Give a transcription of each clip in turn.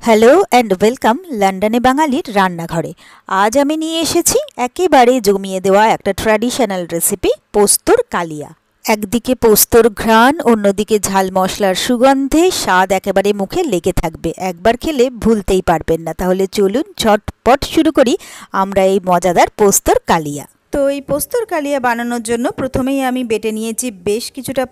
Hello and welcome লন্ডনে বাঙালির রান্নাঘরে। আজ আমি নিয়ে এসেছি একেবারে জমিয়ে দেওয়া একটা ট্র্যাডিশনাল রেসিপি, পোস্তর কালিয়া। একদিকে পোস্তর ঘ্রাণ, অন্যদিকে ঝাল মশলার সুগন্ধে স্বাদ একেবারে মুখে লেগে থাকবে। একবার খেলে ভুলতেই পারবেন না। তাহলে চলুন ঝটপট শুরু করি আমরা এই মজাদার পোস্তর কালিয়া। তো এই পোস্তর কালিয়া বানানোর জন্য প্রথমেই আমি বেটে নিয়েছি বেশ কিছুটা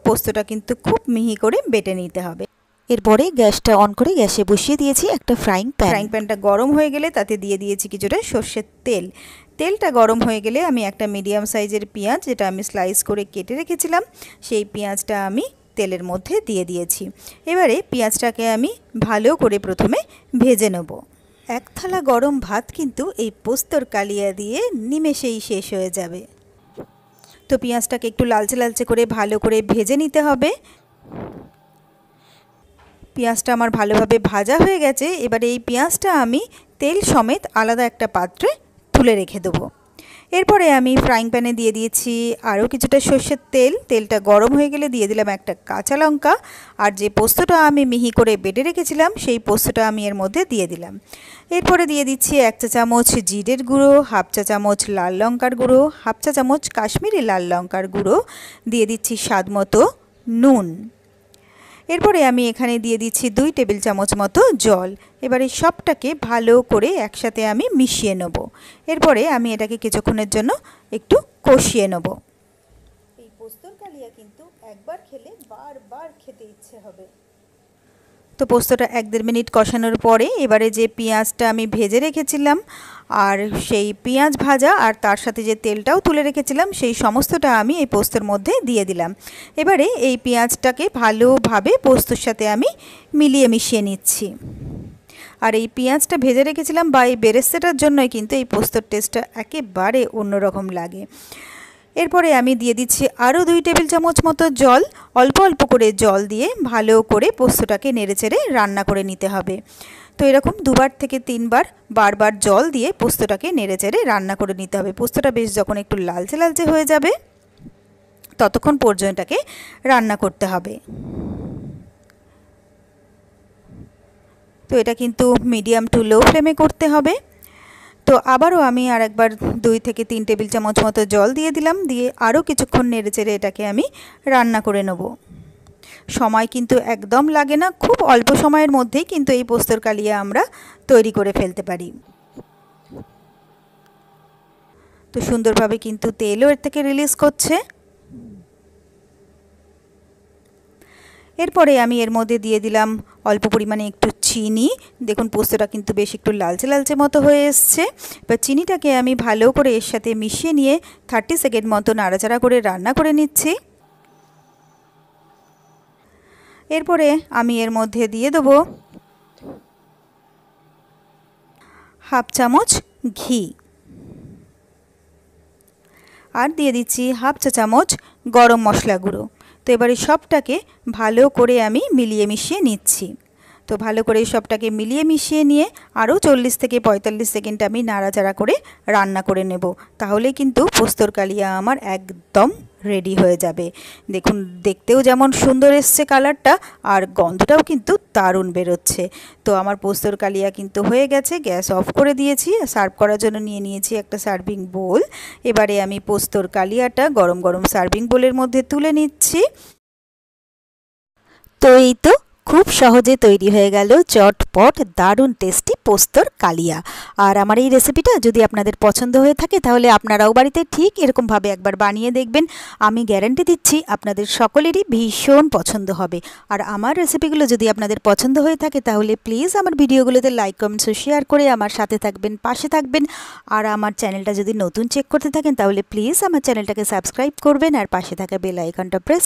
পোস্তটা কিন্তু খুব মিহি করে বেটে নিতে হবে। এরপরে গ্যাসটা অন করে গ্যাসে বসিয়ে দিয়েছি একটা ফ্রাইং প্যানটা গরম হয়ে গেলে তাতে দিয়ে দিয়েছি কিছুটা সর্ষের তেল। তেলটা গরম হয়ে গেলে আমি একটা মিডিয়াম সাইজের পেঁয়াজ, যেটা আমি স্লাইস করে কেটে রেখেছিলাম, সেই পেঁয়াজটা আমি তেলের মধ্যে দিয়ে দিয়েছি। এবারে পেঁয়াজটাকে আমি ভালো করে প্রথমে ভেজে নেব। এক থালা গরম ভাত কিন্তু এই পোস্তর কালিয়া দিয়ে নিমেষেই শেষ হয়ে যাবে। তো পেঁয়াজটাকে একটু লালচে লালচে করে ভালো করে ভেজে নিতে হবে। পেঁয়াজটা আমার ভালোভাবে ভাজা হয়ে গেছে। এবারে এই পেঁয়াজটা আমি তেল সমেত আলাদা একটা পাত্রে তুলে রেখে দেবো। এরপরে আমি ফ্রাইং প্যানে দিয়ে দিয়েছি আরও কিছুটা সর্ষের তেল। তেলটা গরম হয়ে গেলে দিয়ে দিলাম একটা কাঁচা লঙ্কা, আর যে পোস্তটা আমি মিহি করে বেটে রেখেছিলাম সেই পোস্তটা আমি এর মধ্যে দিয়ে দিলাম। এরপরে দিয়ে দিচ্ছি 1 চা চামচ জিরের গুঁড়ো, 1/2 চা চামচ লাল লঙ্কার গুঁড়ো, 1/2 চা চামচ কাশ্মীরি লাল লঙ্কার গুঁড়ো, দিয়ে দিচ্ছি স্বাদ মতো নুন। এরপরে আমি এখানে দিয়ে দিচ্ছি 2 টেবিল চামচ মতো জল। এবারে সবটাকে ভালো করে একসাথে আমি মিশিয়ে নেব। এরপরে আমি এটাকে কিছুক্ষণের জন্য একটু কষিয়ে নেব। এই পোস্তর কালিয়া কিন্তু একবার খেলে বারবার খেতে ইচ্ছে হবে। তো পোস্তটা 1-1.5 মিনিট কষানোর পরে এবারে যে পেঁয়াজটা আমি ভেজে রেখেছিলাম, আর সেই পেঁয়াজ ভাজা আর তার সাথে যে তেলটাও তুলে রেখেছিলাম, সেই সমস্তটা আমি এই পোস্তর মধ্যে দিয়ে দিলাম। এবারে এই পেঁয়াজটাকে ভালোভাবে পোস্তর সাথে আমি মিশিয়ে নিচ্ছি। আর এই পেঁয়াজটা ভেজে রেখেছিলাম বা এই বেরেস্তাটার জন্যই কিন্তু এই পোস্তর টেস্টটা একেবারে অন্যরকম লাগে। এরপরে আমি দিয়ে দিচ্ছি আরও 2 টেবিল চামচ মতো জল। অল্প অল্প করে জল দিয়ে ভালো করে পোস্তটাকে নেড়েচেড়ে রান্না করে নিতে হবে। তো এরকম 2বার থেকে 3বার বারবার জল দিয়ে পোস্তটাকে নেড়েচেড়ে রান্না করে নিতে হবে। পোস্তটা বেশ যখন একটু লালচে লালচে হয়ে যাবে ততক্ষণ পর্যন্ত এটাকে রান্না করতে হবে। তো এটা কিন্তু মিডিয়াম টু লো ফ্লেমে করতে হবে। তো আবারও আমি আরেকবার 2 থেকে 3 টেবিল চামচ মতো জল দিয়ে দিলাম। দিয়ে আরও কিছুক্ষণ নেড়েচেড়ে এটাকে আমি রান্না করে নেব। সময় কিন্তু একদম লাগে না, খুব অল্প সময়ের মধ্যেই কিন্তু এই পোস্তর কালিয়া আমরা তৈরি করে ফেলতে পারি। তো সুন্দরভাবে কিন্তু তেলও এর থেকে রিলিজ করছে। এরপরে আমি এর মধ্যে দিয়ে দিলাম অল্প পরিমাণে একটু চিনি। দেখুন পোস্তটা কিন্তু বেশ একটু লালচে লালচে মতো হয়ে এসছে। এবার চিনিটাকে আমি ভালো করে এর সাথে মিশিয়ে নিয়ে 30 সেকেন্ড মতো নাড়াচাড়া করে রান্না করে নিচ্ছি। এরপরে আমি এর মধ্যে দিয়ে দেবো 1/2 চামচ ঘি, আর দিয়ে দিচ্ছি 1/2 চা চামচ গরম মশলা গুঁড়ো। তো এবারে সবটাকে ভালো করে আমি মিশিয়ে নিচ্ছি। তো ভালো করে সবটাকে মিশিয়ে নিয়ে আরও 40 থেকে 45 সেকেন্ড আমি নাড়াচাড়া করে রান্না করে নেব। তাহলে কিন্তু পোস্তর কালিয়া আমার একদম রেডি হয়ে যাবে। দেখুন দেখতেও যেমন সুন্দর এসছে কালারটা, আর গন্ধটাও কিন্তু দারুণ বেরোচ্ছে। তো আমার পোস্তর কালিয়া কিন্তু হয়ে গেছে। গ্যাস অফ করে দিয়েছি। সার্ভ করার জন্য নিয়ে নিয়েছি একটা সার্ভিং বোল। এবারে আমি পোস্তর কালিয়াটা গরম গরম সার্ভিং বোলের মধ্যে তুলে নিচ্ছি। তো এই তো খুব সহজে তৈরি হয়ে গেল চটপট দারুণ টেস্টি পোস্তর কালিয়া। আর আমার এই রেসিপিটা যদি আপনাদের পছন্দ হয়ে থাকে তাহলে আপনারাও বাড়িতে ঠিক এরকমভাবে একবার বানিয়ে দেখবেন। আমি গ্যারান্টি দিচ্ছি আপনাদের সকলেরই ভীষণ পছন্দ হবে। আর আমার রেসিপিগুলো যদি আপনাদের পছন্দ হয়ে থাকে তাহলে প্লিজ আমার ভিডিওগুলোতে লাইক কমেন্টস ও শেয়ার করে আমার সাথে থাকবেন, পাশে থাকবেন। আর আমার চ্যানেলটা যদি নতুন চেক করতে থাকেন তাহলে প্লিজ আমার চ্যানেলটাকে সাবস্ক্রাইব করবেন আর পাশে থাকা বেল আইকনটা প্রেস